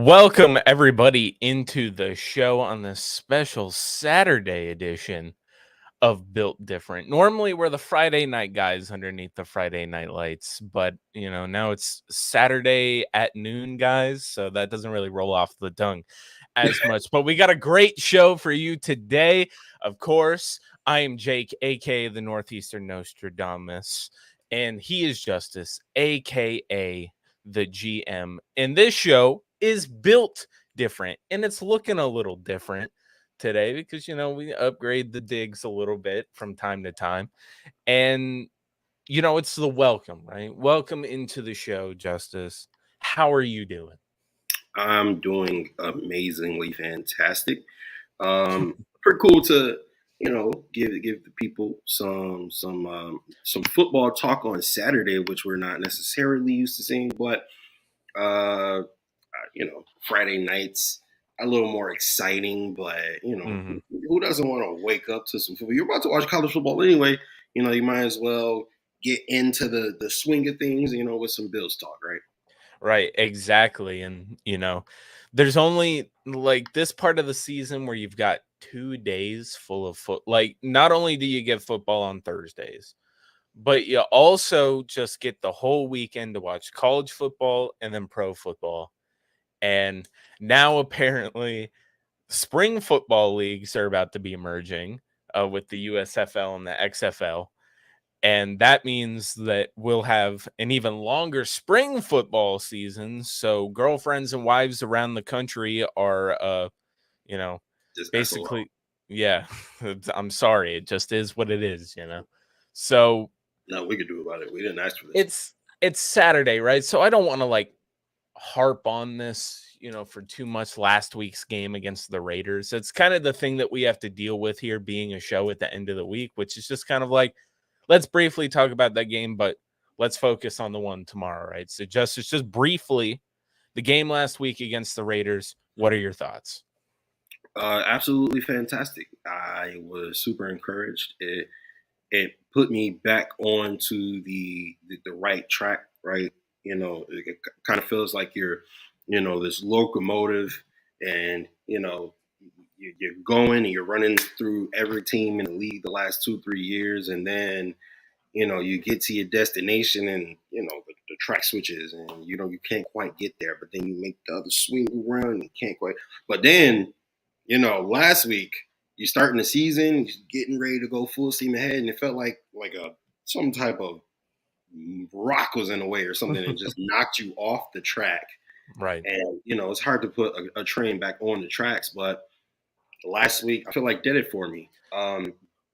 Welcome everybody into the show on this special Saturday edition of Built Different. Normally we're the Friday night guys underneath the Friday night lights, but now it's Saturday at noon guys, so that doesn't really roll off the tongue as much. But we got a great show for you today. Of course, I am Jake, aka the Northeastern Nostradamus, and he is Justus, aka the GM. And this show is built different, and it's looking a little different today because we upgrade the digs a little bit from time to time. And it's the welcome, right? Welcome into the show, Justice. How are you doing? I'm doing amazingly fantastic. Pretty cool to give the people some football talk on Saturday, which we're not necessarily used to seeing, but uh, Friday nights a little more exciting. But Mm-hmm. who doesn't want to wake up to some football? You're about to watch college football anyway. You might as well get into the swing of things. With some Bills talk, right? Right, exactly. And there's only like this part of the season where you've got 2 days full of foot. Like, not only do you get football on Thursdays, but you also just get the whole weekend to watch college football and then pro football. And now apparently spring football leagues are about to be emerging with the USFL and the XFL. And that means that we'll have an even longer spring football season. So girlfriends and wives around the country are, you know, Just SOL. basically, yeah, I'm sorry. It just is what it is. So No, we could do about it. We didn't ask for this. it's Saturday, right? So I don't want to like harp on this, for too much last week's game against the Raiders. It's kind of the thing that we have to deal with here being a show at the end of the week, which is just kind of like, let's briefly talk about that game, but let's focus on the one tomorrow, right? So just briefly, the game last week against the Raiders, what are your thoughts? Absolutely fantastic. I was super encouraged. It put me back onto the right track, right? It kind of feels like you're, this locomotive, and you're going and you're running through every team in the league the last 2-3 years, and then you get to your destination, and the track switches, and you can't quite get there, but then you make the other swing around and you can't quite. But then last week you starting the season, getting ready to go full steam ahead, and it felt like some type of rock was in the way or something and just knocked you off the track. Right. And it's hard to put a train back on the tracks, but last week I feel like did it for me.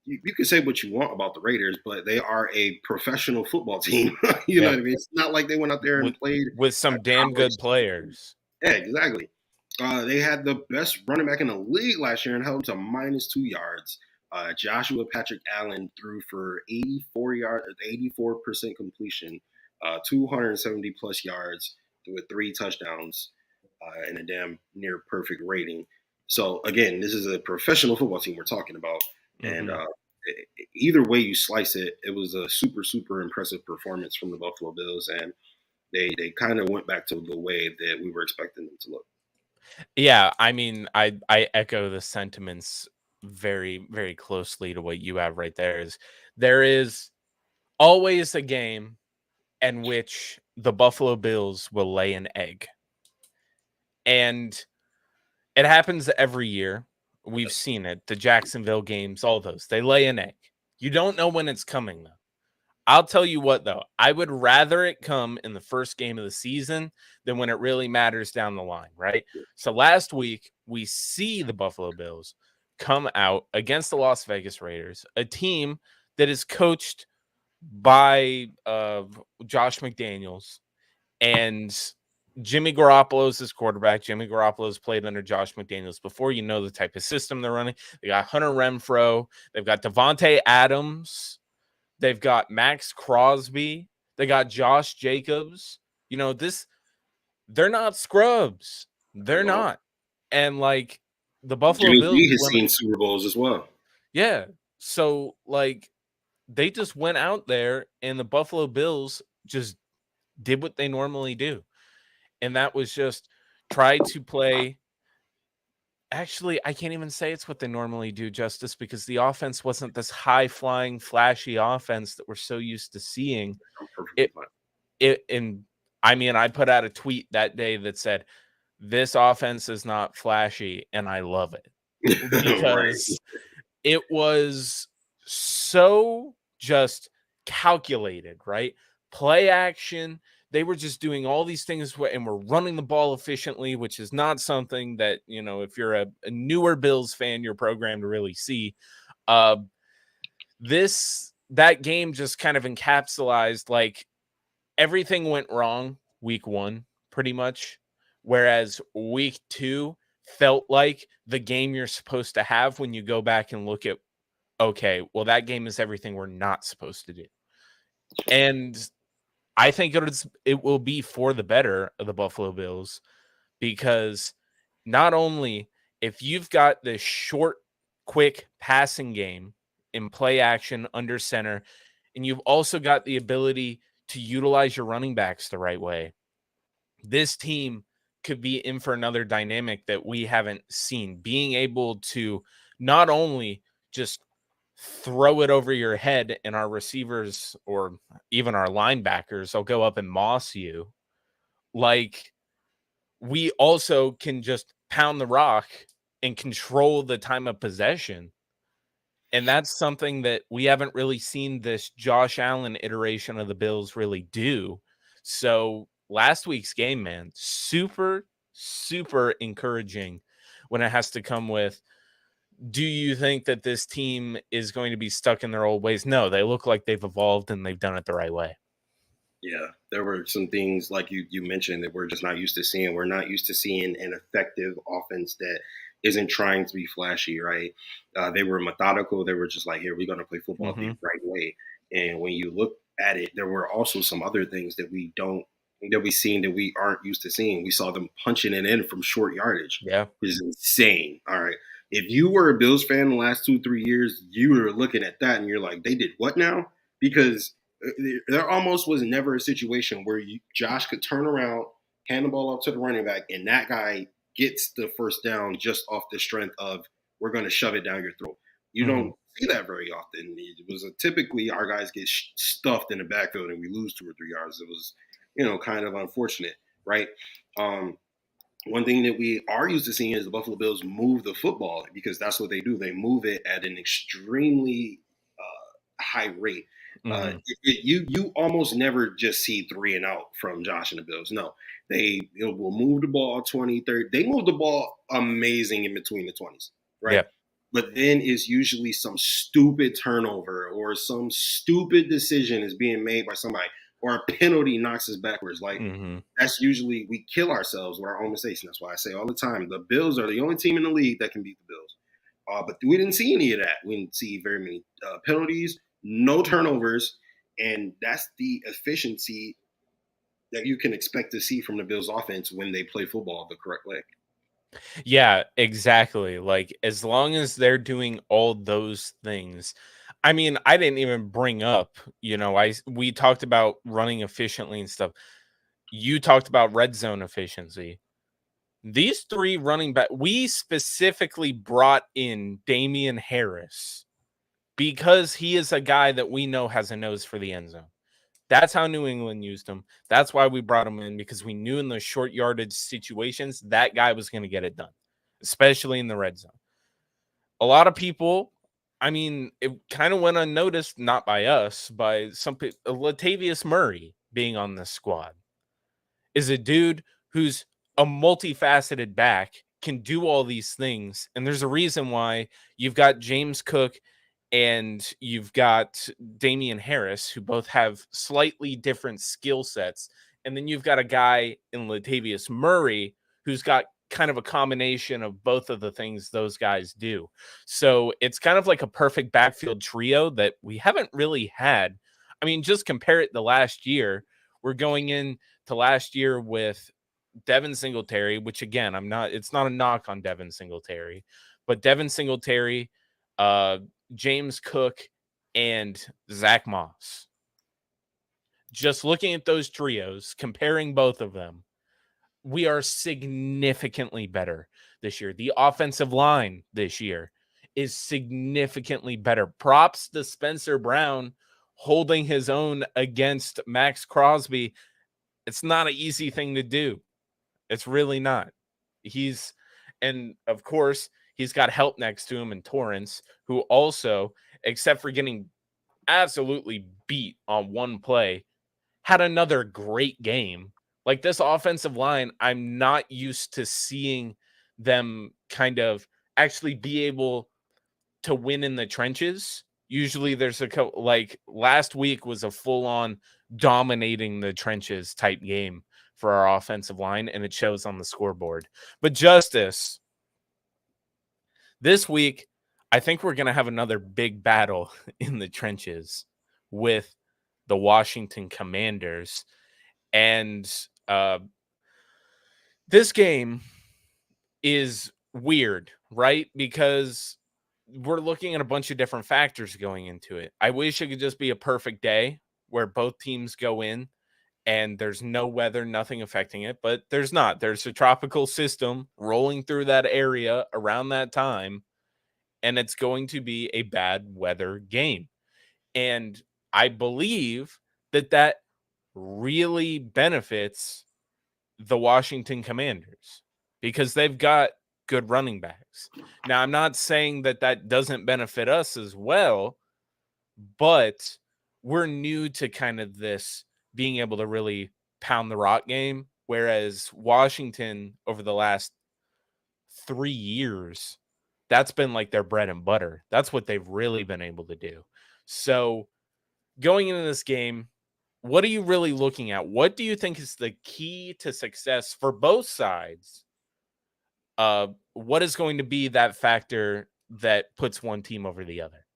You can say what you want about the Raiders, but they are a professional football team. You know Yeah. what I mean? It's not like they went out there and With played with a some damn college good team. players. Yeah, exactly. They had the best running back in the league last year and held him to -2 yards. Joshua Patrick Allen threw for 84 yards, 84% completion, 270 plus yards with 3 touchdowns, and a damn near perfect rating. So again, this is a professional football team we're talking about, and Mm-hmm. either way you slice it, it was a super impressive performance from the Buffalo Bills, and they kind of went back to the way that we were expecting them to look. Yeah, I mean, I echo the sentiments very, very closely to what you have right there. There is always a game in which the Buffalo Bills will lay an egg. And it happens every year. We've Yes. seen it. The Jacksonville games, all those. They lay an egg. You don't know when it's coming though. I'll tell you what though, I would rather it come in the first game of the season than when it really matters down the line, right? So last week we see the Buffalo Bills come out against the Las Vegas Raiders, a team that is coached by Josh McDaniels, and Jimmy Garoppolo's his quarterback. Jimmy Garoppolo's played under Josh McDaniels before. You know the type of system they're running. They got Hunter Renfro. They've got Devontae Adams. They've got Max Crosby. They got Josh Jacobs. This, they're not scrubs. They're No, not. And like the Buffalo Jimmy Bills G has went, seen Super Bowls as well. yeah. So like they just went out there and the Buffalo Bills just did what they normally do. And that was just tried to play. Actually, I can't even say it's what they normally do, Justice, because the offense wasn't this high flying, flashy offense that we're so used to seeing. I'm perfectly It fine. it and I mean, I put out a tweet that day that said, "This offense is not flashy, and I love it." Right. Because it was so just calculated, right? Play action. They were just doing all these things and we're running the ball efficiently, which is not something that, if you're a newer Bills fan, you're programmed to really see. Uh, that game just kind of encapsulated like everything went wrong week 1 pretty much, whereas week 2 felt like the game you're supposed to have when you go back and look at, okay, well, that game is everything we're not supposed to do. And I think it will be for the better of the Buffalo Bills, because not only if you've got this short, quick passing game in play action under center, and you've also got the ability to utilize your running backs the right way, this team could be in for another dynamic that we haven't seen. Being able to not only just throw it over your head and our receivers or even our linebackers will go up and moss you, like we also can just pound the rock and control the time of possession. And that's something that we haven't really seen this Josh Allen iteration of the Bills really do. So last week's game, man, super, super encouraging when it has to come with, do you think that this team is going to be stuck in their old ways? No, they look like they've evolved and they've done it the right way. Yeah, there were some things like you mentioned that we're just not used to seeing. We're not used to seeing an effective offense that isn't trying to be flashy, right? They were methodical. They were just like, here, we're going to play football the Mhm. right way. And when you look at it, there were also some other things that we seen that we aren't used to seeing. We saw them punching it in from short yardage, Yeah. which is insane. All right. If you were a Bills fan the last 2, 3 years, you were looking at that and you're like, they did what now? Because there almost was never a situation where Josh could turn around, hand the ball up to the running back, and that guy gets the first down just off the strength of we're going to shove it down your throat. You Mhm. don't see that very often. It was typically our guys get stuffed in the backfield and we lose 2 or 3 yards. It was, kind of unfortunate, right? Um, One thing that we are used to seeing is the Buffalo Bills move the football because that's what they do. They move it at an extremely high rate. Mhm. You almost never just see 3 and out from Josh and the Bills. No, they will move the ball 20, 30. They move the ball amazing in between the 20s, right? Yeah. But then it's usually some stupid turnover or some stupid decision is being made by somebody or a penalty knocks us backwards. Like Mhm. that's usually we kill ourselves with our own mistakes. And that's why I say all the time the Bills are the only team in the league that can beat the Bills. But we didn't see any of that. We didn't see very many penalties, no turnovers, and that's the efficiency that you can expect to see from the Bills offense when they play football the correct way. Yeah, exactly. Like as long as they're doing all those things. I mean, I didn't even bring up, we talked about running efficiently and stuff. You talked about red zone efficiency. These three running back, we specifically brought in Damian Harris because he is a guy that we know has a nose for the end zone. That's how New England used him. That's why we brought him in, because we knew in those short yardage situations that guy was going to get it done, especially in the red zone. A lot of people, I mean, it kind of went unnoticed, not by us, by some people. Latavius Murray being on this squad is a dude who's a multifaceted back, can do all these things. And there's a reason why you've got James Cook and you've got Damian Harris, who both have slightly different skill sets. And then you've got a guy in Latavius Murray who's got kind of a combination of both of the things those guys do. So it's kind of like a perfect backfield trio that we haven't really had. I mean, just compare it to last year. We're going in to last year with Devin Singletary, which again, it's not a knock on Devin Singletary, but Devin Singletary, uh, James Cook, and Zach Moss. Just looking at those trios, comparing both of them, we are significantly better this year. The offensive line this year is significantly better. Props to Spencer Brown holding his own against Max Crosby. It's not an easy thing to do. It's really not. He's and of course, he's got help next to him in Torrance, who also, except for getting absolutely beat on one play, had another great game. Like this offensive line, I'm not used to seeing them kind of actually be able to win in the trenches. Usually there's a couple, like last week was a full on dominating the trenches type game for our offensive line, and it shows on the scoreboard. But Justice, this week, I think we're going to have another big battle in the trenches with the Washington Commanders. And this game is weird, right? Because we're looking at a bunch of different factors going into it. I wish it could just be a perfect day where both teams go in and there's no weather, nothing affecting it, but there's not. There's a tropical system rolling through that area around that time, and it's going to be a bad weather game. And I believe that that really benefits the Washington Commanders because they've got good running backs. Now, I'm not saying that that doesn't benefit us as well, but we're new to kind of this being able to really pound the rock game. Whereas Washington, over the last 3 years, that's been like their bread and butter. That's what they've really been able to do. So, going into this game, what are you really looking at? What do you think is the key to success for both sides? What is going to be that factor that puts one team over the other?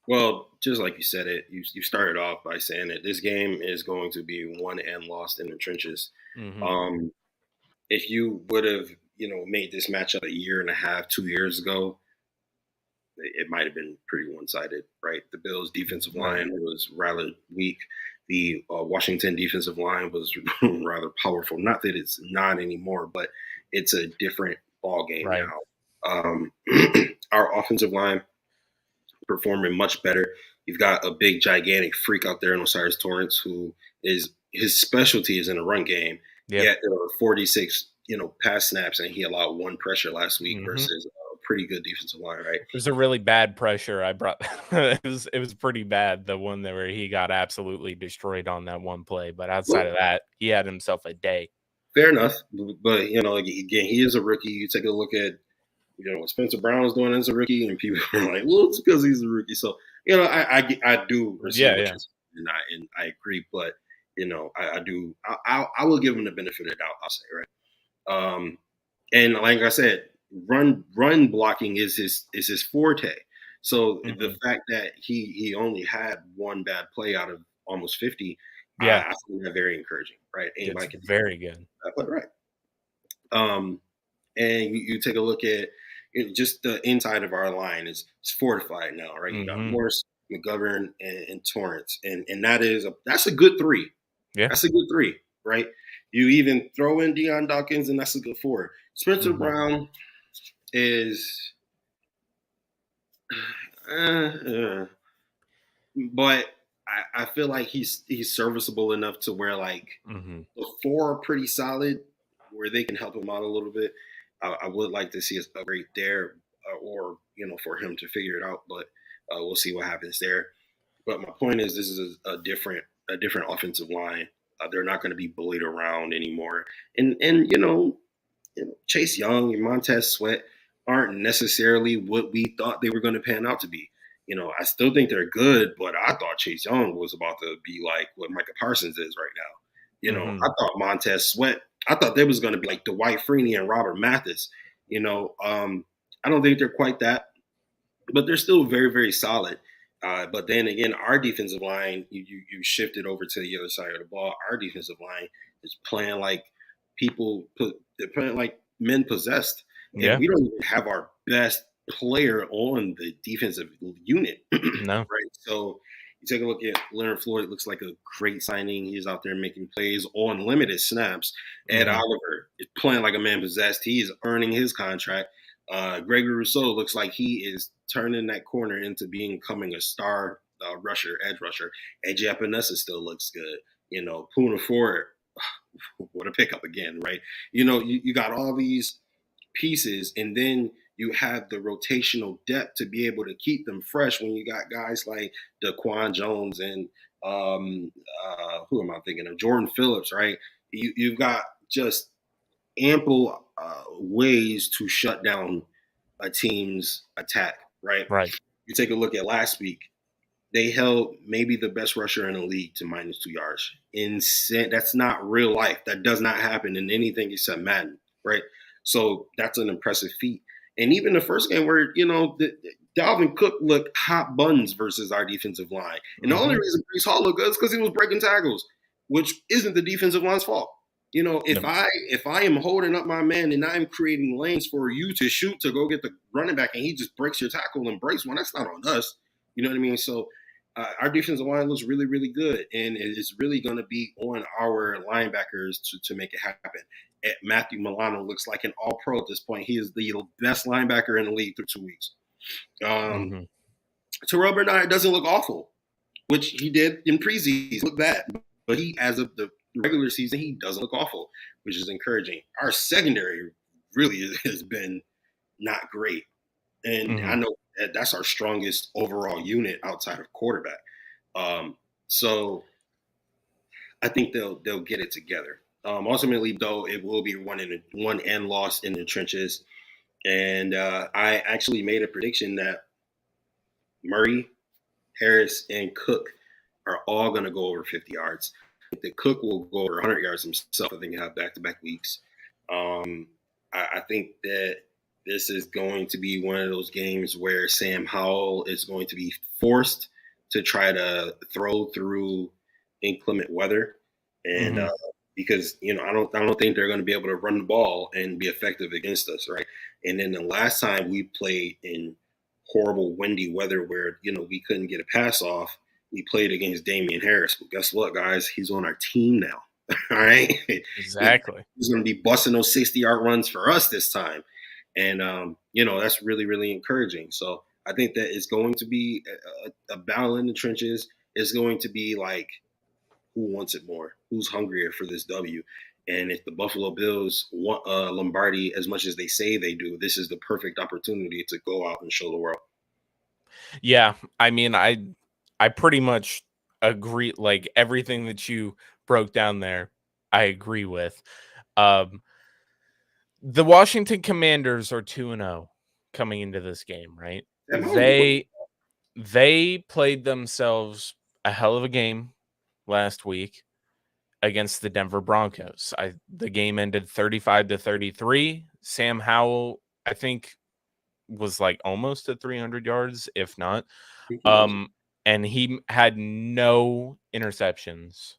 Well, just like you said it, you started off by saying that this game is going to be won and lost in the trenches. Hmm. Um, if you would have, made this matchup a year and a half, 2 years ago, it might have been pretty one-sided, right? The Bills' defensive Right. line was rather weak. The Washington defensive line was rather powerful. Not that it's not anymore, but it's a different ball game Right. now. Our offensive line performing much better. You've got a big, gigantic freak out there in Osiris Torrance, who is his specialty is in the run game. Yep. Yet there were 46, pass snaps, and he allowed one pressure last week Hmm. versus a pretty good defensive line, right? It was a really bad pressure I brought. It was pretty bad. The one that where he got absolutely destroyed on that one play. But outside Well, of that, he had himself a day. fair enough, but again, he is a rookie. You take a look at what Spencer Brown is doing as a rookie, and people are like, "Well, it's because he's a rookie." So I do receive Yeah, what yeah. you're saying, and I agree, but I do I will give him the benefit of the doubt. I'll say right. And like I said, run blocking is his forte. So the Hmm. fact that he only had one bad play out of almost 50, Yeah, I find that very encouraging. Right, it's anybody can do very good. that, but right. Um, and you take a look at just the inside of our line is fortified now, right? You got Hmm. Morris, McGovern, and Torrance, and that's a good three. Yeah. That's a good three, right? You even throw in Deion Dawkins, and that's a good four. Spencer Hmm. Brown is, uh, but I feel like he's serviceable enough to where like Hmm. the four are pretty solid, where they can help him out a little bit. I would like to see us upgrade there, or for him to figure it out. But we'll see what happens there. But my point is, this is a different offensive line. They're not going to be bullied around anymore. And Chase Young and Montez Sweat aren't necessarily what we thought they were going to pan out to be. I still think they're good, but I thought Chase Young was about to be like what Micah Parsons is right now. I Hmm. thought Montez Sweat, I thought they was going to be like Dwight Freeney and Robert Mathis. I don't think they're quite that, but they're still very, very solid. But then again, our defensive line, you shifted over to the other side of the ball. Our defensive line is playing like they're playing like men possessed, and Yeah. we don't even have our best player on the defensive unit, No. right? So, You take a look at Leonard Floyd, looks like a great signing. He's out there making plays on limited snaps. Ed Mhm. Oliver is playing like a man possessed. He is earning his contract. Gregory Rousseau looks like he is turning that corner into becoming a star rusher, edge rusher. AJ Epinesa still looks good. Poona Ford, what a pickup again, right? You got all these pieces, and then you have the rotational depth to be able to keep them fresh when you got guys like Daquan Jones and who am I thinking of? Jordan Phillips, right? You've got just ample ways to shut down a team's attack, right? Right. You take a look at last week. They held maybe the best rusher in the league to -2 yards. Insane. That's not real life. That does not happen in anything except Madden, right? So that's an impressive feat. And even the first game where, Dalvin Cook looked hot buns versus our defensive line. And the only Mhm. reason Brees Hall looked good is because he was breaking tackles, which isn't the defensive line's fault. If Nope. I am holding up my man and I'm creating lanes for you to shoot to go get the running back and he just breaks your tackle and breaks one, that's not on us. You know what I mean? So our defensive line looks really, really good, and it's really going to be on our linebackers to make it happen. Matthew Milano looks like an All-Pro at this point. He is the best linebacker in the league through 2 weeks. Um, Mhm. Terrell Bernard doesn't look awful, which he did in preseason. Look bad, but he, as of the regular season, he doesn't look awful, which is encouraging. Our secondary really has been not great. And I Mhm. know that's our strongest overall unit outside of quarterback. So I think they'll get it together. Ultimately, though, it will be one and lost in the trenches. And I actually made a prediction that Murray, Harris, and Cook are all going to go over 50 yards. I think that Cook will go over 100 yards himself. I think he'll have back-to-back weeks. Um, I think that this is going to be one of those games where Sam Howell is going to be forced to try to throw through inclement weather, and Mhm. because I don't think they're going to be able to run the ball and be effective against us, right? And then the last time we played in horrible windy weather where we couldn't get a pass off, we played against Damian Harris. But guess what, guys? He's on our team now. All right, Exactly. he's going to be busting those 60-yard runs for us this time, and that's really, really encouraging. So I think that it's going to be a battle in the trenches. It's going to be like, who wants it more? Who's hungrier for this W? And if the Buffalo Bills want Lombardi as much as they say they do, this is the perfect opportunity to go out and show the world. Yeah, I mean, I pretty much agree. Like everything that you broke down there, I agree with. Um, the Washington Commanders are 2-0 coming into this game, right? Sam Howell's doing They played themselves a hell of a game last week against the Denver Broncos. The game ended 35-33. Sam Howell, I think, was like almost at 300 yards, if not. it. He was. Um, and he had no interceptions.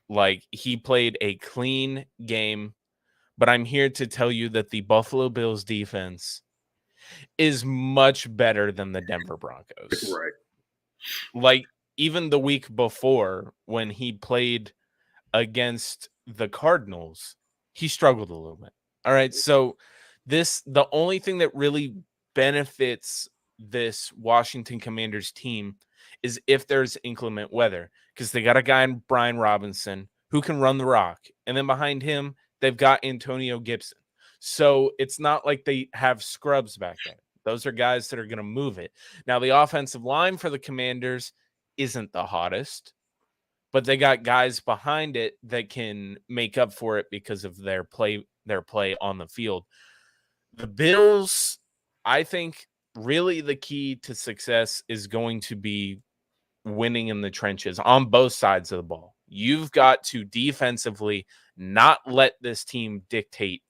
Like he played a clean game, but I'm here to tell you that the Buffalo Bills defense is much better than the Denver Broncos. Right. Like even the week before when he played against the Cardinals, he struggled a little bit. All right. So the only thing that really benefits this Washington Commanders team is if there's inclement weather because they got a guy in Brian Robinson who can run the rock. And then behind him, they've got Antonio Gibson. So it's not like they have scrubs back there. Those are guys that are going to move it. Now, the offensive line for the Commanders isn't the hottest, but they got guys behind it that can make up for it because of their play on the field. The Bills, I think really the key to success is going to be winning in the trenches on both sides of the ball. You've got to defensively not let this team dictate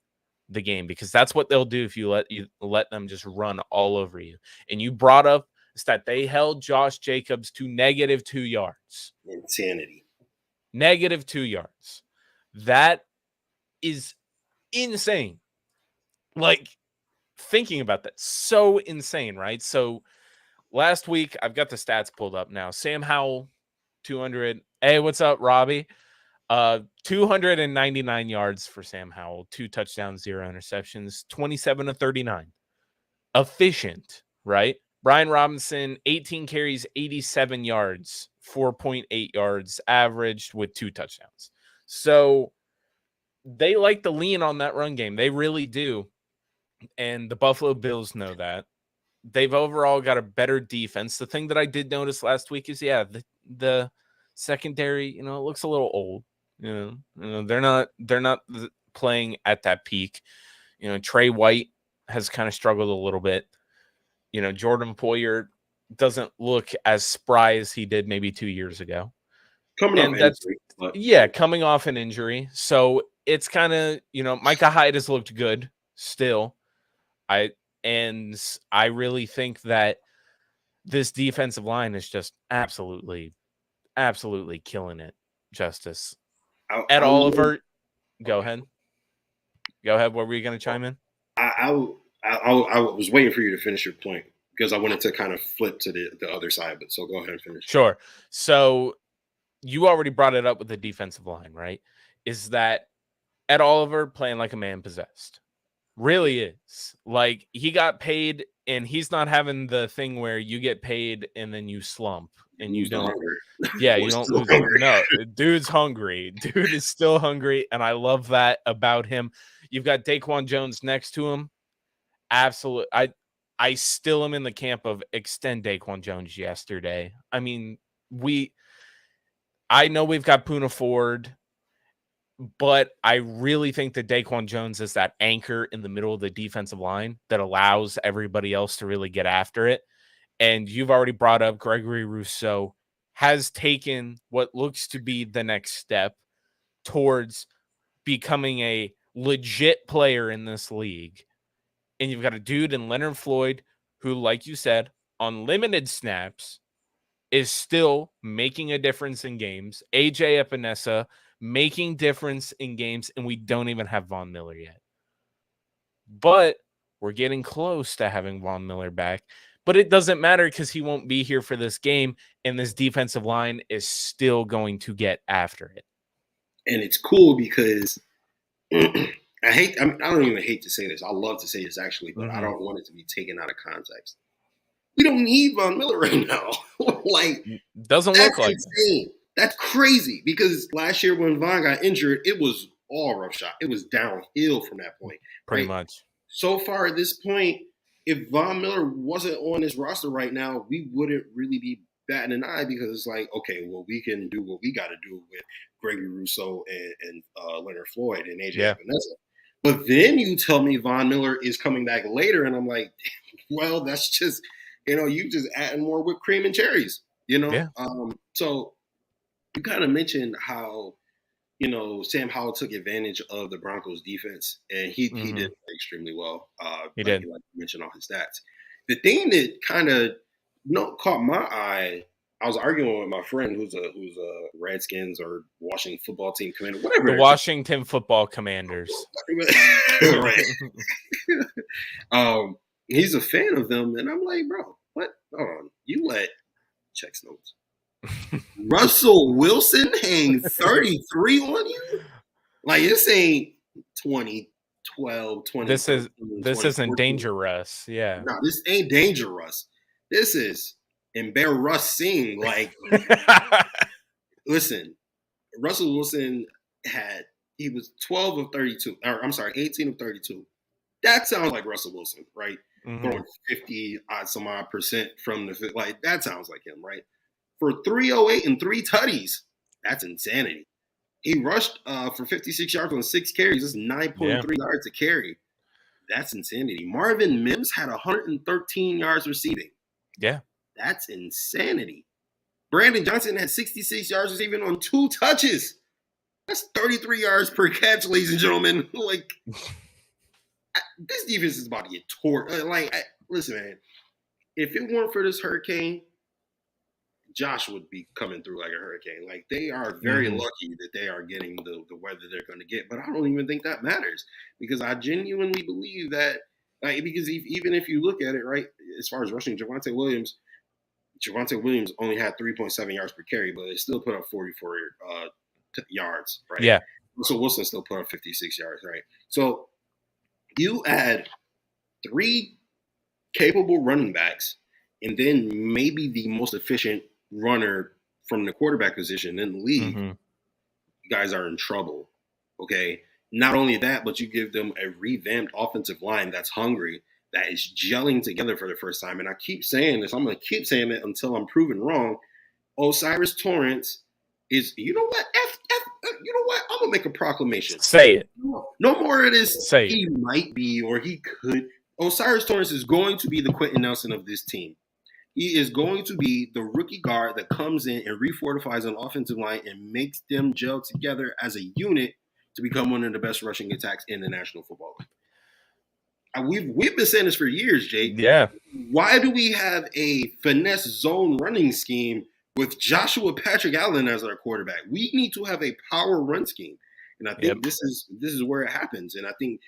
the game because that's what they'll do if you let them just run all over you. And you brought up is that they held Josh Jacobs to -2 yards. Insanity. -2 yards. That is insane. Like thinking about that, so insane, right? So last week, I've got the stats pulled up now. Sam Howell, 200. Hey, what's up, Robbie? 299 yards for Sam Howell, 2 touchdowns, 0 interceptions, 27 of 39. Efficient, right? Brian Robinson, 18 carries, 87 yards, 4.8 yards averaged with 2 touchdowns. So they like to lean on that run game. They really do. And the Buffalo Bills know that. They've overall got a better defense. The thing that I did notice last week is, the secondary, it looks a little old. They're not playing at that peak. Trey White has kind of struggled a little bit. Jordan Poyer doesn't look as spry as he did maybe 2 years ago. Coming And off that's injury, coming off an injury. So it's kind of, Micah Hyde has looked good still. I really think that this defensive line is just absolutely killing it. Justus. Ed I Oliver, go okay. ahead. Go ahead. What were you going to chime in? I was waiting for you to finish your point because I wanted to kind of flip to the other side. But so go ahead and finish. Sure. So you already brought it up with the defensive line, right? Is that Ed Oliver playing like a man possessed? Really is. Like, he got paid, and he's not having the thing where you get paid and then you slump and you Lose the don't. hunger. Yeah, you We're don't still lose. hungry. No, dude's hungry. Dude is still hungry, and I love that about him. You've got Daquan Jones next to him. Absolutely. I still am in the camp of extend Daquan Jones yesterday. I mean, I know we've got Poona Ford, but I really think that Daquan Jones is that anchor in the middle of the defensive line that allows everybody else to really get after it. And you've already brought up Gregory Rousseau has taken what looks to be the next step towards becoming a legit player in this league. And you've got a dude in Leonard Floyd who, like you said, on limited snaps is still making a difference in games. AJ Epinesa making difference in games, and we don't even have Von Miller yet. But we're getting close to having Von Miller back. But it doesn't matter because he won't be here for this game, and this defensive line is still going to get after it. And it's cool because I don't even hate to say this. I love to say this actually, but I don't want it to be taken out of context. We don't need Von Miller right now. Like, Doesn't look that's like insane. That's crazy because last year when Von got injured, it was all rough shot. It was downhill from that point, pretty right? much. So far at this point, if Von Miller wasn't on this roster right now, we wouldn't really be batting an eye because it's like, okay, well, we can do what we got to do with Gregory Rousseau and Leonard Floyd and AJ Epinesa. But then you tell me Von Miller is coming back later, and I'm like, well, that's just, you just adding more whipped cream and cherries, Yeah. So you kind of mentioned how, Sam Howell took advantage of the Broncos defense, and he did play extremely well. He like did. you mentioned all his stats. The thing that kind of caught my eye, I was arguing with my friend who's a Redskins or Washington football team commander, whatever. The Washington Football Commanders. Right. He's a fan of them, and I'm like, bro, what? Hold on, you let checks notes. Russell Wilson hang 33 on you? Like, this ain't 2012, 20. This isn't dangerous. Yeah. No, this ain't dangerous. This is embarrassing. Like, listen, Russell Wilson he was 12 of 32, or I'm sorry, 18 of 32. That sounds like Russell Wilson, right? Throwing 50 some odd percent from the, like, that sounds like him, right? For 308 and 3 tutties, that's insanity. He rushed for 56 yards on 6 carries. That's 9.3 yards a carry. That's insanity. Marvin Mims had 113 yards receiving. Yeah. That's insanity. Brandon Johnson had 66 yards receiving on 2 touches. That's 33 yards per catch, ladies and gentlemen. Like, this defense is about to get torn. Listen, man, if it weren't for this hurricane, Josh would be coming through like a hurricane. Like, they are very lucky that they are getting the weather they're going to get. But I don't even think that matters because I genuinely believe that, because even if you look at it, right, as far as rushing Javonte Williams, Javonte Williams only had 3.7 yards per carry, but it still put up 44 yards, right? Yeah. Russell Wilson still put up 56 yards, right? So you add three capable running backs, and then maybe the most efficient runner from the quarterback position in the league, Mm-hmm. you guys are in trouble. Okay. Not only that, but you give them a revamped offensive line that's hungry, that is gelling together for the first time. And I keep saying this, I'm going to keep saying it until I'm proven wrong. Osiris Torrance is, you know what? You know what? I'm going to make a proclamation. Say it. No more of this, Say it. he might be or he could. Osiris Torrance is going to be the Quentin Nelson of this team. He is going to be the rookie guard that comes in and refortifies an offensive line and makes them gel together as a unit to become one of the best rushing attacks in the National Football League. And we've been saying this for years, Jake. Yeah. Why do we have a finesse zone running scheme with Joshua Patrick Allen as our quarterback? We need to have a power run scheme, and I think this is where it happens. And I think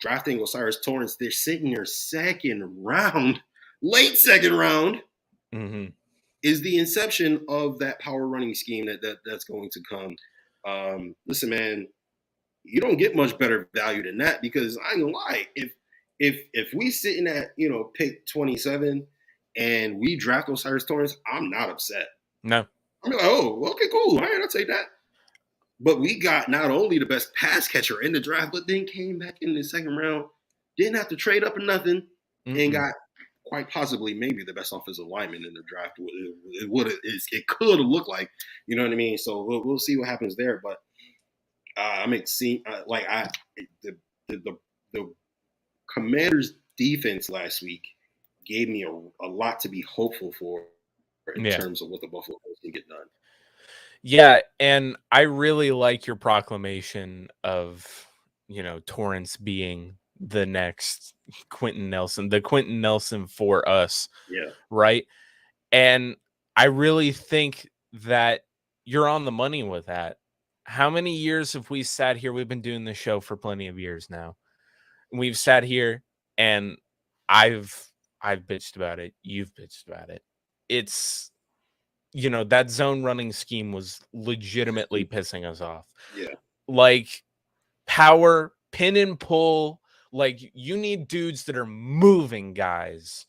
drafting Osiris Torrance, they're sitting there second round, late second round, Mm-hmm. is the inception of that power running scheme that's going to come. Listen, man, you don't get much better value than that, because I ain't gonna lie, if we sitting at pick 27 and we draft Osiris Torrance, I'm not upset. No. I'm like, oh, okay, cool. All right, I'll take that. But we got not only the best pass catcher in the draft, but then came back in the second round, didn't have to trade up or nothing, and got quite possibly maybe the best offensive lineman in the draft. It could have looked like, you know what I mean? So we'll see what happens there. But I'm excited. The Commanders' defense last week gave me a lot to be hopeful for in terms of what the Buffalo Bills can get done. Yeah, and I really like your proclamation of, Torrance being the next Quentin Nelson, the Quentin Nelson for us. Yeah. Right? And I really think that you're on the money with that. How many years have we sat here? We've been doing this show for plenty of years now. We've sat here and I've bitched about it. You've bitched about it. It's that zone running scheme was legitimately pissing us off. Yeah. Like power, pin and pull. Like you need dudes that are moving guys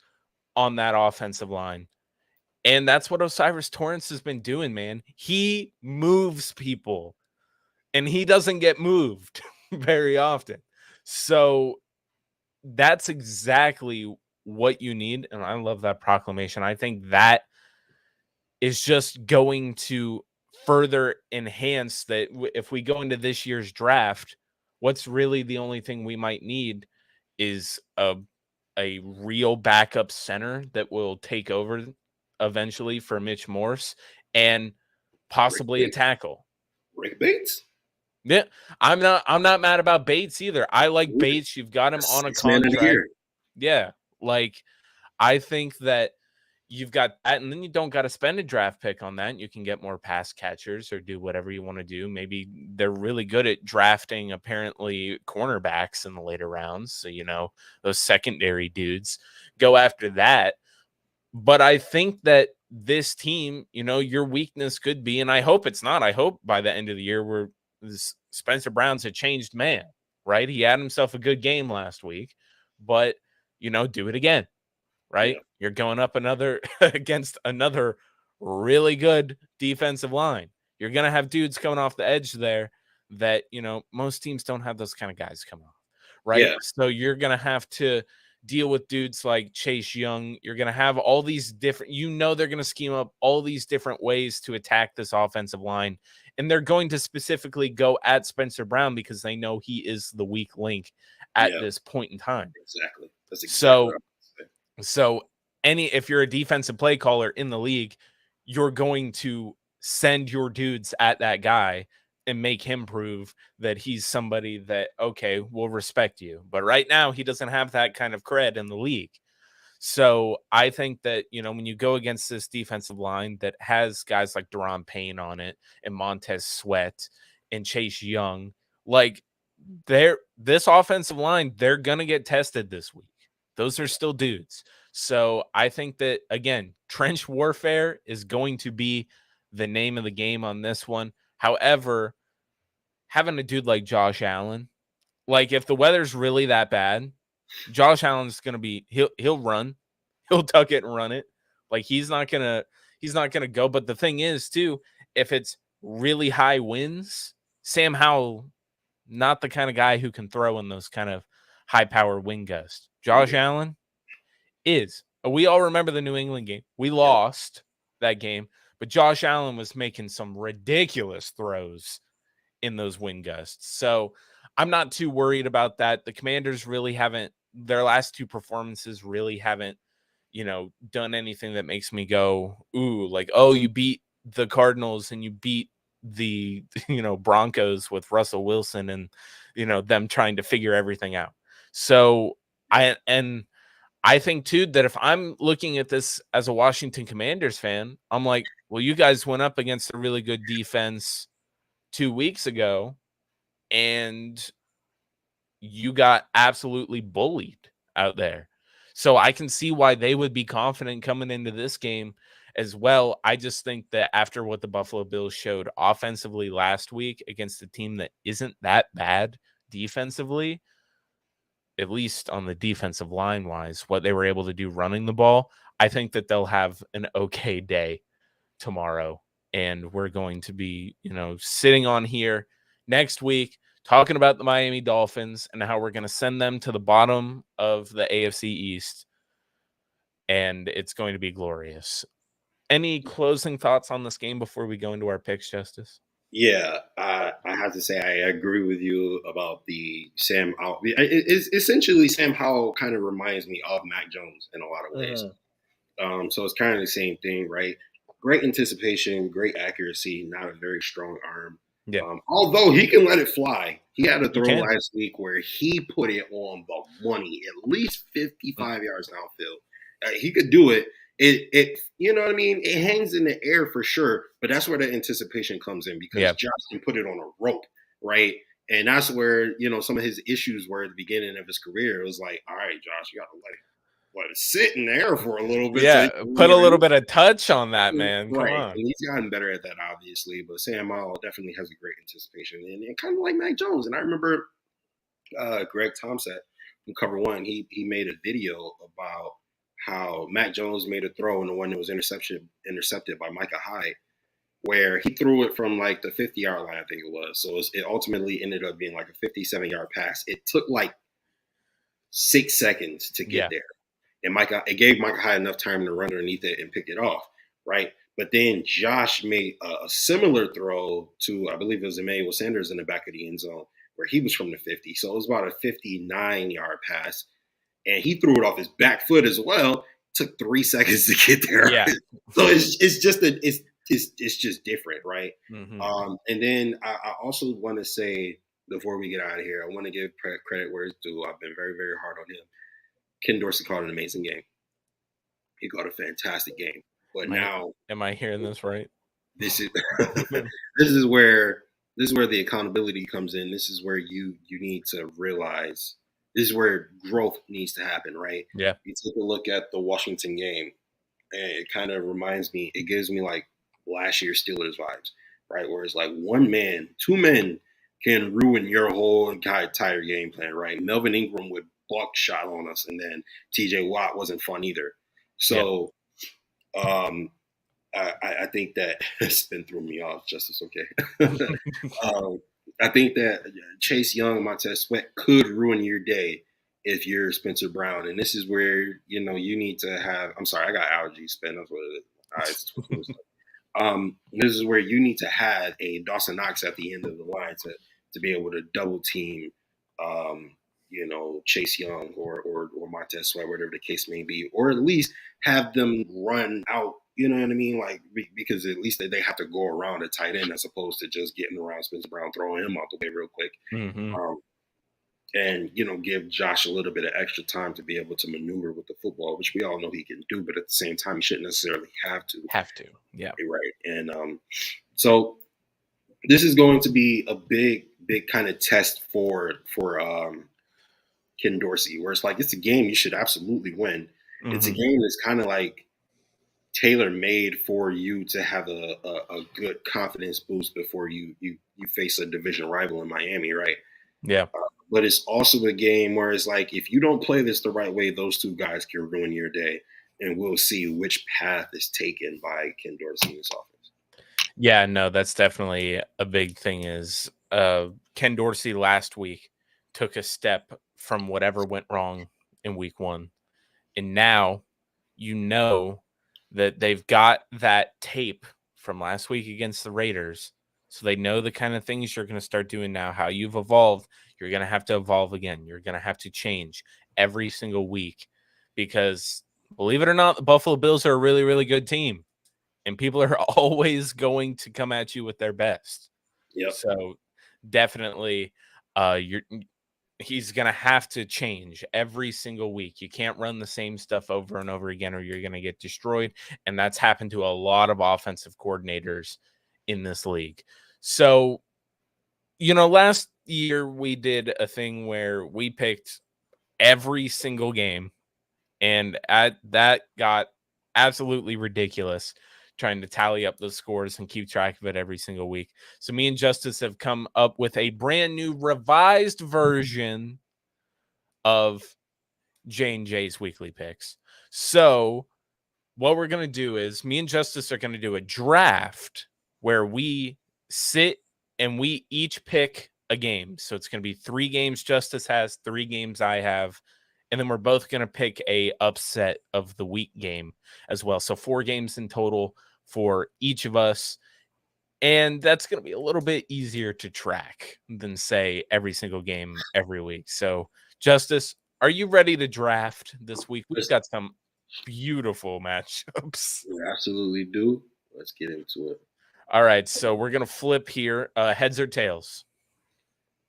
on that offensive line. And that's what Osiris Torrance has been doing, man. He moves people and he doesn't get moved very often. So that's exactly what you need. And I love that proclamation. I think that is just going to further enhance that. If we go into this year's draft, what's really the only thing we might need is a real backup center that will take over eventually for Mitch Morse and possibly a tackle. Rick Bates? Yeah, I'm not mad about Bates either. I like Bates. You've got him on a contract. Yeah, like I think that you've got that, and then you don't got to spend a draft pick on that. You can get more pass catchers or do whatever you want to do. Maybe they're really good at drafting, apparently, cornerbacks in the later rounds. So, those secondary dudes, go after that. But I think that this team, your weakness could be, and I hope it's not. I hope by the end of the year, Spencer Brown's a changed man, right? He had himself a good game last week, but, do it again. Right? Yeah. You're going up against another really good defensive line. You're going to have dudes coming off the edge there that, most teams don't have those kind of guys come off. Right? Yeah. So you're going to have to deal with dudes like Chase Young. You're going to have all these different, they're going to scheme up all these different ways to attack this offensive line. And they're going to specifically go at Spencer Brown because they know he is the weak link at this point in time. Exactly. That's exactly So if you're a defensive play caller in the league, you're going to send your dudes at that guy and make him prove that he's somebody that, okay, will respect you. But right now he doesn't have that kind of cred in the league. So I think that, when you go against this defensive line that has guys like Deron Payne on it and Montez Sweat and Chase Young, like this offensive line, they're going to get tested this week. Those are still dudes. So I think that, again, trench warfare is going to be the name of the game on this one. However, having a dude like Josh Allen, like if the weather's really that bad, Josh Allen's gonna be he'll run, he'll tuck it and run it. Like he's not gonna go. But the thing is, too, if it's really high winds, Sam Howell, not the kind of guy who can throw in those kind of high power wind gusts. Josh Yeah. Allen is. We all remember the New England game. We Yep. lost that game, but Josh Allen was making some ridiculous throws in those wind gusts. So I'm not too worried about that. The Commanders really haven't, their last two performances really haven't, done anything that makes me go, ooh, like, oh, you beat the Cardinals and you beat the, Broncos with Russell Wilson and, them trying to figure everything out. So I think too that if I'm looking at this as a Washington Commanders fan, I'm like, well, you guys went up against a really good defense 2 weeks ago, and you got absolutely bullied out there. So I can see why they would be confident coming into this game as well. I just think that after what the Buffalo Bills showed offensively last week against a team that isn't that bad defensively, at least on the defensive line wise, what they were able to do running the ball, I think that they'll have an okay day tomorrow. And we're going to be, sitting on here next week talking about the Miami Dolphins and how we're going to send them to the bottom of the AFC East. And it's going to be glorious. Any closing thoughts on this game before we go into our picks, Justice? Yeah, I have to say I agree with you about the Sam Howell. It's essentially Sam Howell kind of reminds me of Mac Jones in a lot of ways. So it's kind of the same thing, right? Great anticipation, great accuracy, not a very strong arm. Yeah, Although he can let it fly. He had a you throw can. last week where he put it on the money, at least 55 yards downfield. He could do it. It you know what I mean? It hangs in the air for sure, but that's where the anticipation comes in because Yeah. Josh can put it on a rope, right? And that's where, some of his issues were at the beginning of his career. It was like, all right, Josh, you got to let it sit in there for a little bit. So Yeah. Put a little bit of touch on that, man. Come right. on. And he's gotten better at that, obviously. But Sam Howell definitely has a great anticipation and kind of like Mac Jones. And I remember Greg Thompson from Cover One, he made a video about how Mac Jones made a throw and the one that was intercepted by Micah Hyde, where he threw it from like the 50-yard line, I think it was. So it ultimately ended up being like a 57-yard pass. It took like 6 seconds to get there. And it gave Micah Hyde enough time to run underneath it and pick it off, right? But then Josh made a similar throw to, I believe it was Emmanuel Sanders in the back of the end zone, where he was from the 50. So it was about a 59-yard pass. And he threw it off his back foot as well. Took 3 seconds to get there. Yeah. So it's just different, right? Mm-hmm. And then I also want to say, before we get out of here, I want to give credit where it's due. I've been very, very hard on him. Ken Dorsey called an amazing game. He called a fantastic game. But am I hearing this right? This is this is where the accountability comes in. This is where you need to realize this is where growth needs to happen, right? Yeah. You take a look at the Washington game, and it kind of reminds me. It gives me like last year's Steelers vibes, right? Where it's like one man, two men can ruin your whole entire game plan, right? Melvin Ingram would buckshot on us, and then TJ Watt wasn't fun either. So, I think that it's been throwing me off. Justice, okay. I think that Chase Young and Montez Sweat could ruin your day if you're Spencer Brown, and this is where you need to have. I'm sorry, I got allergies. Ben, that's what it is. This is where you need to have a Dawson Knox at the end of the line to be able to double team, Chase Young or Montez Sweat, whatever the case may be, or at least have them run out. You know what I mean? Like, because at least they have to go around a tight end as opposed to just getting around Spencer Brown, throwing him out the way real quick. Mm-hmm. And, give Josh a little bit of extra time to be able to maneuver with the football, which we all know he can do, but at the same time, he shouldn't necessarily have to. Yeah. Right. And so this is going to be a big kind of test for Ken Dorsey, where it's like it's a game you should absolutely win. It's a Mhm. game that's kind of like tailor made for you to have a good confidence boost before you face a division rival in Miami, right? Yeah. But it's also a game where it's like if you don't play this the right way, those two guys can ruin your day, and we'll see which path is taken by Ken Dorsey in this offense. Yeah, no, that's definitely a big thing is, Ken Dorsey last week took a step from whatever went wrong in week 1, and now you know that they've got that tape from last week against the Raiders, so they know the kind of things you're gonna start doing now, how you've evolved, you're gonna have to evolve again, you're gonna have to change every single week because believe it or not, the Buffalo Bills are a really, really good team and people are always going to come at you with their best. Yep. So definitely, you're he's gonna have to change every single week. You can't run the same stuff over and over again, or you're gonna get destroyed. And that's happened to a lot of offensive coordinators in this league. So, last year we did a thing where we picked every single game and that got absolutely ridiculous trying to tally up those scores and keep track of it every single week. So me and Justice have come up with a brand new revised version of J&J's weekly picks. So what we're going to do is me and Justice are going to do a draft where we sit and we each pick a game. So it's going to be 3 games Justice has, 3 games I have, and then we're both going to pick a upset of the week game as well. So 4 games in total for each of us. And that's going to be a little bit easier to track than say every single game every week. So Justice, are you ready to draft this week? We've Let's got some beautiful matchups. we absolutely do. Let's get into it. All right, so we're gonna flip here. Heads or tails?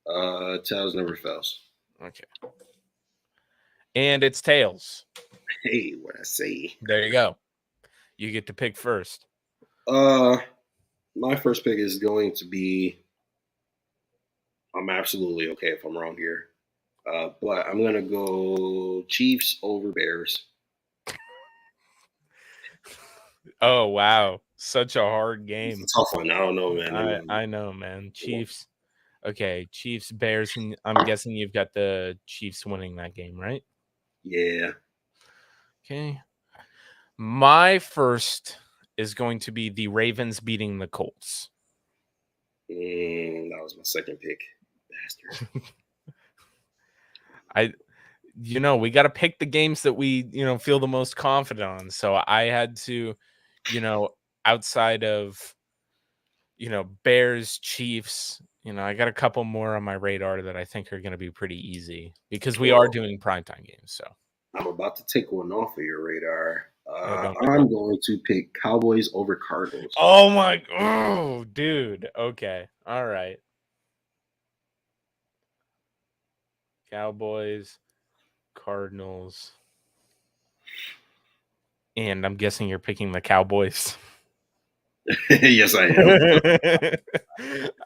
Tails never fails. Okay, and it's tails. Hey, what I say? There you go. You get to pick first. Uh, my first pick is going to be. I'm absolutely okay if I'm wrong here. But I'm gonna go Chiefs over Bears. Oh wow, such a hard It's a game. tough one. I don't know, man. I know, man. Chiefs. Okay, Chiefs, Bears, and I'm guessing you've got the Chiefs winning that game, right? Yeah. Okay. My first is going to be the Ravens beating the Colts. That was my second pick. Bastard. I we got to pick the games that we, feel the most confident on. So I had to, you know, outside of, Bears, Chiefs, I got a couple more on my radar that I think are going to be pretty easy because we are Well, doing primetime games. So I'm about to take one off of your radar. go, I'm going to pick Cowboys over Cardinals. oh my, oh, dude. Okay. All right. Cowboys, Cardinals. And I'm guessing you're picking the Cowboys. Yes, I am.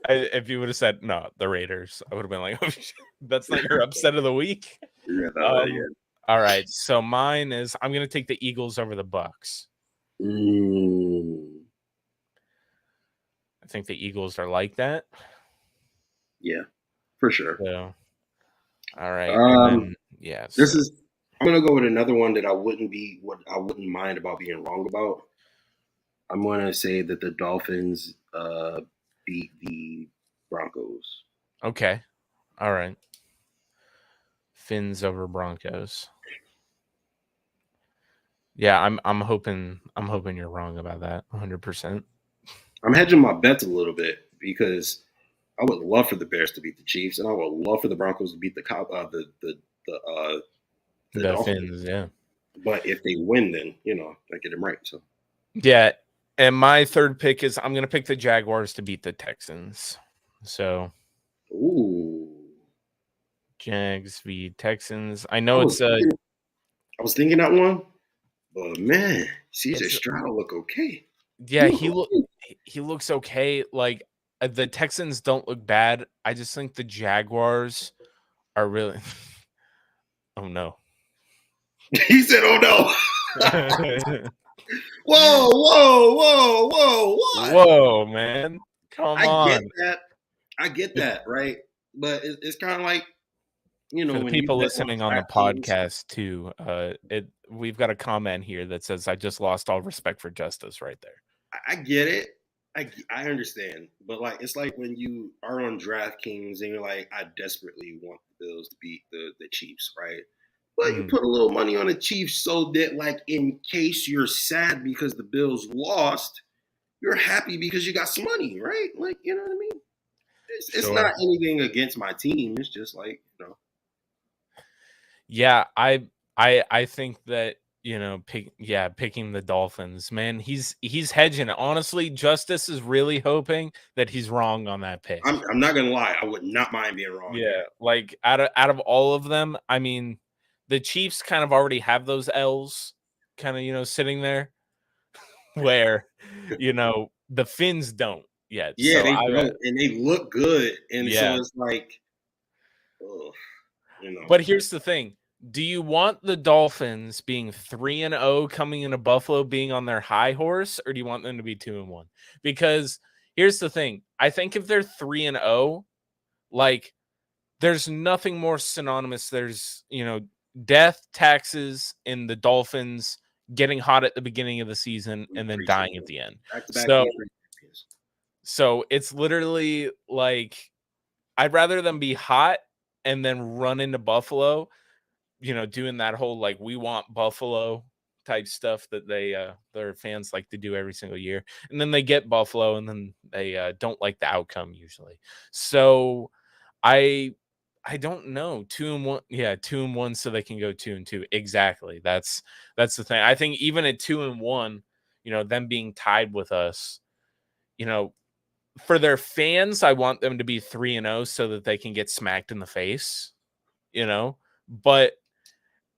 If you would have said no, the Raiders, I would have been like, oh, shit, that's not your upset of the week. Yeah, Um, all right, so mine is I'm gonna take the Eagles over the Bucks. Mm, I think the Eagles are like that. yeah, for sure. So, all right, and Um, then yeah, this so is. I'm gonna go with another one that I wouldn't mind about being wrong about. I'm gonna say that the Dolphins beat the Broncos. okay, all right. Finns over Broncos. Yeah, I'm hoping you're wrong about that 100%. I'm hedging my bets a little bit because I would love for the Bears to beat the Chiefs, and I would love for the Broncos to beat the The Dolphins. Finns, yeah. But if they win, then I get them right. So Yeah, and my third pick is I'm gonna pick the Jaguars to beat the Texans. So ooh, Jags v Texans. I I know was it's thinking, I was thinking that one, but man, CJ it's Stroud look okay. He yeah, look okay. he looks okay. Like the Texans don't look bad. I just think the Jaguars are really Oh no. He said, "Oh no." Whoa, whoa, whoa, whoa, what? Whoa, man. Come I get on. that. I get If that, right? But it's kind of like, for the when you people bet on listening on the DraftKings. podcast too, we've got a comment here that says, "I just lost all respect for Justice," right there. I get it. I understand, but like it's like when you are on DraftKings and you're like, I desperately want the Bills to beat the Chiefs, right? But you Mhm. put a little money on the Chiefs so that, like, in case you're sad because the Bills lost, you're happy because you got some money, right? Like, you know what I mean? It's not Sure. anything against my team. It's just like, Yeah, I think that, picking the Dolphins, man, he's hedging it. Honestly, Justice is really hoping that he's wrong on that pick. I'm not gonna lie. I would not mind being wrong Yeah, here. like out of all of them, I mean, the Chiefs kind of already have those L's kind of, sitting there where, the Finns don't yet. Yeah, So they I don't, and they look good, and so yeah. it's like, ugh, you know. But here's the thing. Do you want the Dolphins being 3-0 coming into Buffalo being on their high horse, or do you want them to be 2-1? Because here's the thing. I think if they're 3-0, like there's nothing more synonymous. There's, death, taxes, and the Dolphins getting hot at the beginning of the season We and then appreciate dying at it. the end. Back to back So E3 champions. so it's literally like I'd rather them be hot and then run into Buffalo, doing that whole like we want Buffalo type stuff that their fans like to do every single year. And then they get Buffalo and then they don't like the outcome usually. So I I don't know. 2-1. Yeah, 2-1 so they can go 2-2. Exactly. That's the thing. I think even at 2-1, them being tied with us, you know, for their fans, I want them to be 3-0 so that they can get smacked in the face, you know. But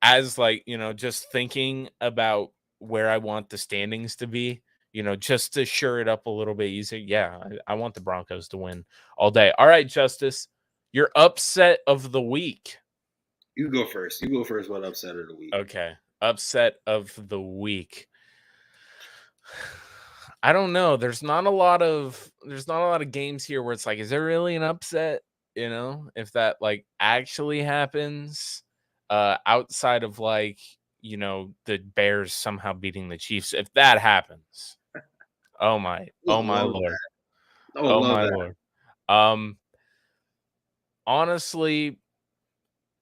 as like, just thinking about where I want the standings to be, just to shore it up a little bit easier. Yeah, I want the Broncos to win all day. All right, Justice, your upset of the week. You go first. You go first. What upset of the week? Okay, upset of the week. I don't know. There's not a lot of games here where it's like, is there really an upset? If that like actually happens, outside of like, the Bears somehow beating the Chiefs. If that happens, I oh my love lord, that. I would oh love my that. lord. Um, honestly,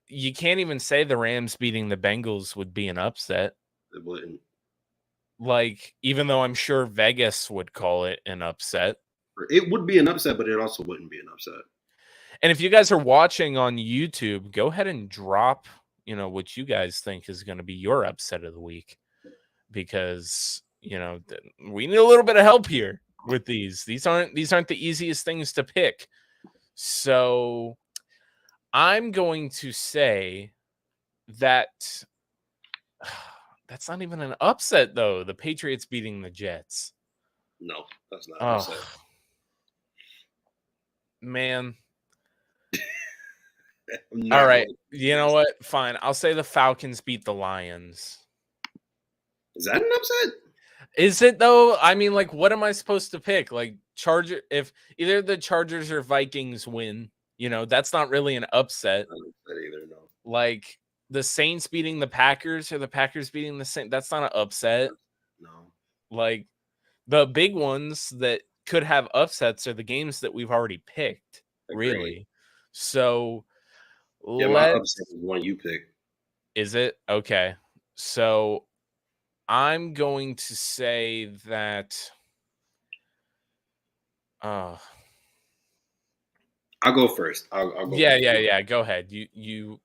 you can't even say the Rams beating the Bengals would be an upset. It wouldn't. Like, even though I'm sure Vegas would call it an upset. It would be an upset, but it also wouldn't be an upset. And if you guys are watching on YouTube, go ahead and drop, what you guys think is going to be your upset of the week because, we need a little bit of help here with these. These aren't the easiest things to pick. So, I'm going to say that that's not even an upset though. The Patriots beating the Jets. No, that's not an upset. Oh, man. I'm All not right. going. You know what? Fine. I'll say the Falcons beat the Lions. Is that an upset? Is it though? I mean, like, what am I supposed to pick? Like, Charger, if either the Chargers or Vikings win, that's not really an upset. Not an upset either. No. Like, the Saints beating the Packers or the Packers beating the Saints, that's not an upset. No. Like, the big ones that could have upsets are the games that we've already picked, Agreed. really. So, Yeah, my let upset is one you picked. is it okay? So, I'm going to say that. Uh, I'll go first. I'll go yeah, first. yeah, yeah. Go ahead. You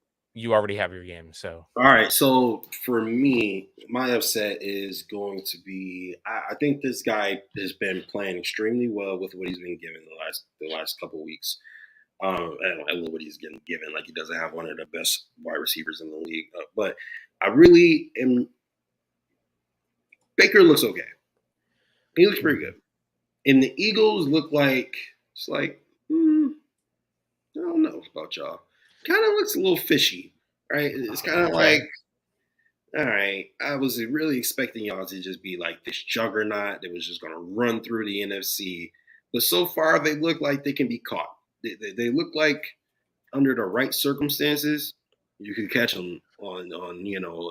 already have your game, so All right. So for me, my upset is going to be. I think this guy has been playing extremely well with what he's been given the last couple of weeks. I don't know what he's getting given. Like he doesn't have one of the best wide receivers in the league, but I really am. Baker looks okay. He looks pretty Mhm. good. And the Eagles look like it's like I don't know about y'all. Kind of looks a little fishy. right? It's kind of Okay. like, all right, I was really expecting y'all to just be like this juggernaut that was just going to run through the NFC. But so far, they look like they can be caught. They look like under the right circumstances, you can catch them on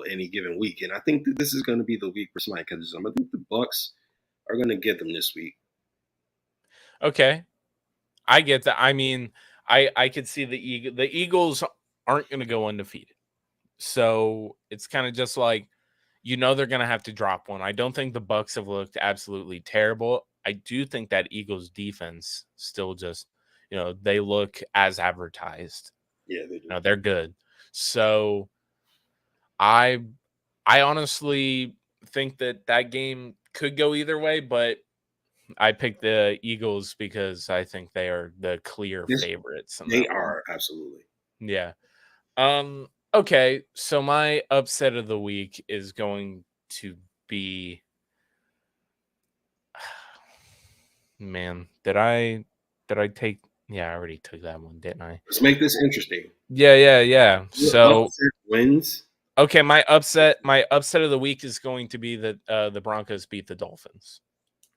any given week. And I think that this is going to be the week for somebody catches them. I think the Bucks are going to get them this week. Okay. I get that. I mean, I could see the Eagles aren't going to go undefeated. So it's kind of just like, they're going to have to drop one. I don't think the Bucks have looked absolutely terrible. I do think that Eagles defense still just, they look as advertised. Yeah, they do. They're good. So I I honestly think that game could go either way, but I picked the Eagles because I think they are the clear Yes, favorites in they that one. are absolutely. Yeah. Okay, so my upset of the week is going to be man, did I take yeah, I already took that one, didn't I? Let's make this interesting. Yeah, yeah, yeah. Your So, upset wins. okay, my upset of the week is going to be that the Broncos beat the Dolphins.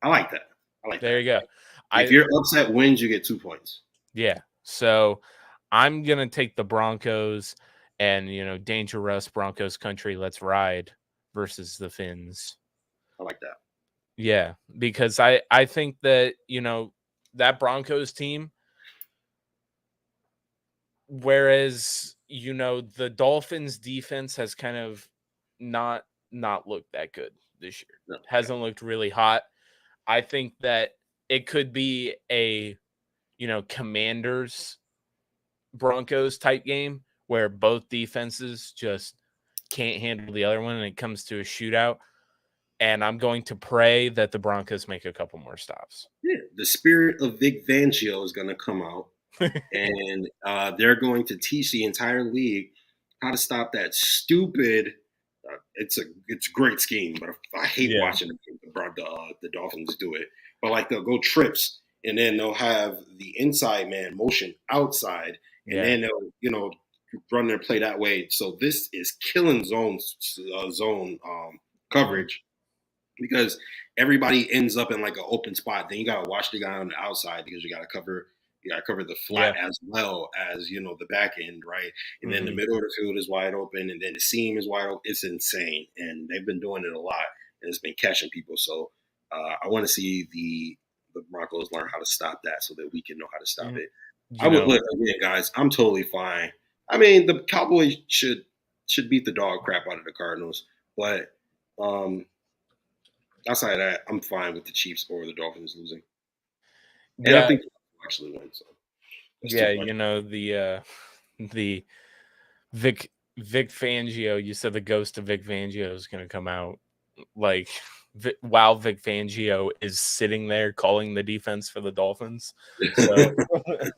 I like that. I like There that. you go. If I your upset wins, you get 2 points. Yeah. So I'm gonna take the Broncos and dangerous Broncos country. Let's ride versus the Finns. I like that. Yeah, because I think that that Broncos team, whereas the Dolphins defense has kind of not not looked that good this year. No, yeah. Hasn't looked really hot. I think that it could be a Commanders Broncos type game where both defenses just can't handle the other one and it comes to a shootout. And I'm going to pray that the Broncos make a couple more stops. Yeah. The spirit of Vic Fangio is going to come out, and they're going to teach the entire league how to stop that stupid. It's a great scheme, but I hate Yeah, watching the Dolphins do it. But like they'll go trips, and then they'll have the inside man motion outside, and yeah, then they'll run their play that way. So this is killing zone mhm, coverage because everybody ends up in like an open spot. Then you gotta watch the guy on the outside because you gotta cover the flat yeah, as well as the back end, right? And then the mhm, middle of the field is wide open, and then the seam is wide open. It's insane, and they've been doing it a lot, and it's been catching people. So I want to see the Broncos learn how to stop that, so that we can know how to stop mhm. it. I You would know, look again, guys. I'm totally fine. I mean, the Cowboys should beat the dog crap out of the Cardinals, but um, outside of that, I'm fine with the Chiefs or the Dolphins losing. And I yeah, think they'll actually win. So that's yeah, 2 points. the Vic Fangio. You said the ghost of Vic Fangio is going to come out. Like, while Vic Fangio is sitting there calling the defense for the Dolphins. So,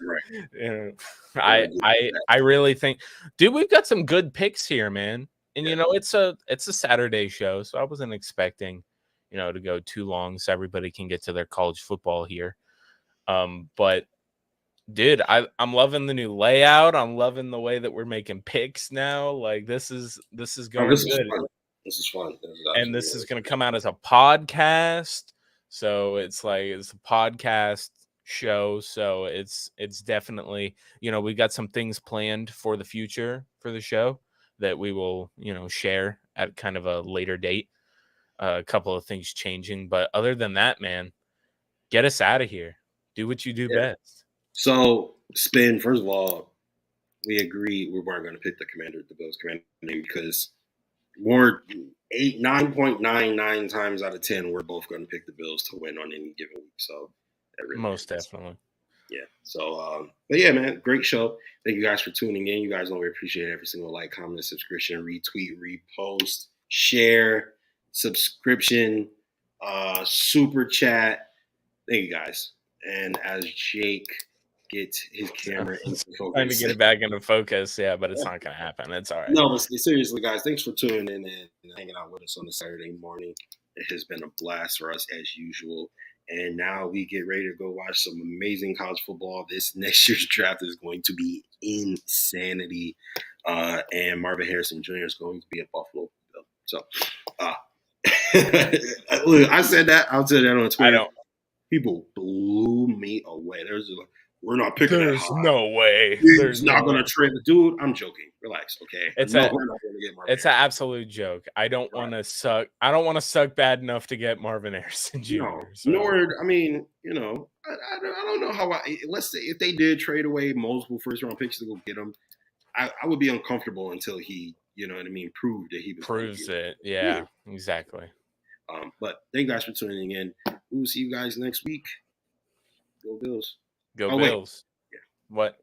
Right. yeah, They're I gonna get I that. I really think, dude, we've got some good picks here, man. And Yeah. it's a Saturday show, so I wasn't expecting, to go too long so everybody can get to their college football here. But dude, I'm loving the new layout. I'm loving the way that we're making picks now. Like this is Oh, this going is good. fun. This is fun. This is And this absolutely is going to come out as a podcast. So it's a podcast show. So it's definitely, we got some things planned for the future for the show that we will, share at kind of a later date. A couple of things changing, but other than that, man, get us out of here. Do what you do yeah. best. So spin. First of all, we agreed we weren't going to pick the Bills commander because more 9.99 times out of 10, we're both going to pick the Bills to win on any given week. So that really Most hurts. definitely. Yeah. So, but yeah, man, great show. Thank you guys for tuning in. You guys know we appreciate every single like, comment, subscription, retweet, repost, share, subscription, super chat. Thank you guys. And as Jake gets his camera into Trying to focus. get it back into focus, yeah, but it's not gonna happen. It's all right. No, but seriously, guys, thanks for tuning in and hanging out with us on a Saturday morning. It has been a blast for us as usual. And now we get ready to go watch some amazing college football. This next year's draft is going to be insanity. And Marvin Harrison Jr. is going to be a Buffalo Bill. So, uh, look, I said that. I'll say that on I Twitter. don't. People blew me away. There's like, we're not picking that There's high. no way. He's There's no not going way. to trade the dude. I'm joking. Relax, okay? It's No, a we're not going to get Marvin it's an Harrison. absolute joke. I don't Right. want to suck. I don't want to suck bad enough to get Marvin Harrison No, Jr. So nor I mean, I don't know how let's say if they did trade away multiple first round picks to go get him, I would be uncomfortable until he, you know what I mean, proved that he was going to proves be. it. Yeah. Yeah, exactly. But thank you guys for tuning in. We'll see you guys next week. Go Bills. Go Oh wait, Bills. What?